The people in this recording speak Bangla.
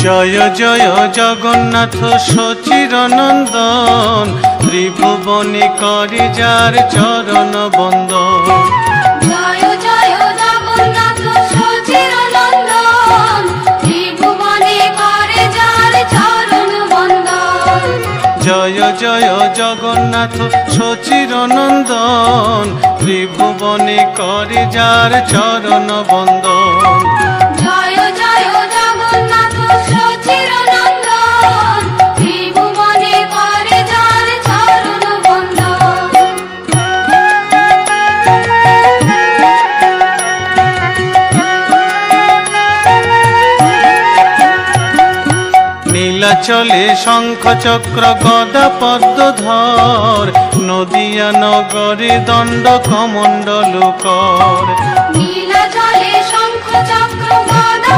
জয় জয় জগন্নাথ সচিরনন্দন, ত্রিভুবনে করে যার চরণ বন্দন। জয় জয় জগন্নাথ সচিরনন্দন, ত্রিভুবনে করে যার চরণ বন্দন। জয় জয় জগন্নাথ সচিরনন্দন, ত্রিভুবনে করে যার চরণ বন্দন। জয় জয় জগন্নাথ সচিরনন্দন, ত্রিভুবনে করে যার চরণ বন্দন। নীলাচলে শঙ্খ চক্র গদা পদ্মধর, নদিয়া নগরে দণ্ড কমণ্ডল কর। নীলাচলে শঙ্খ চক্র গদা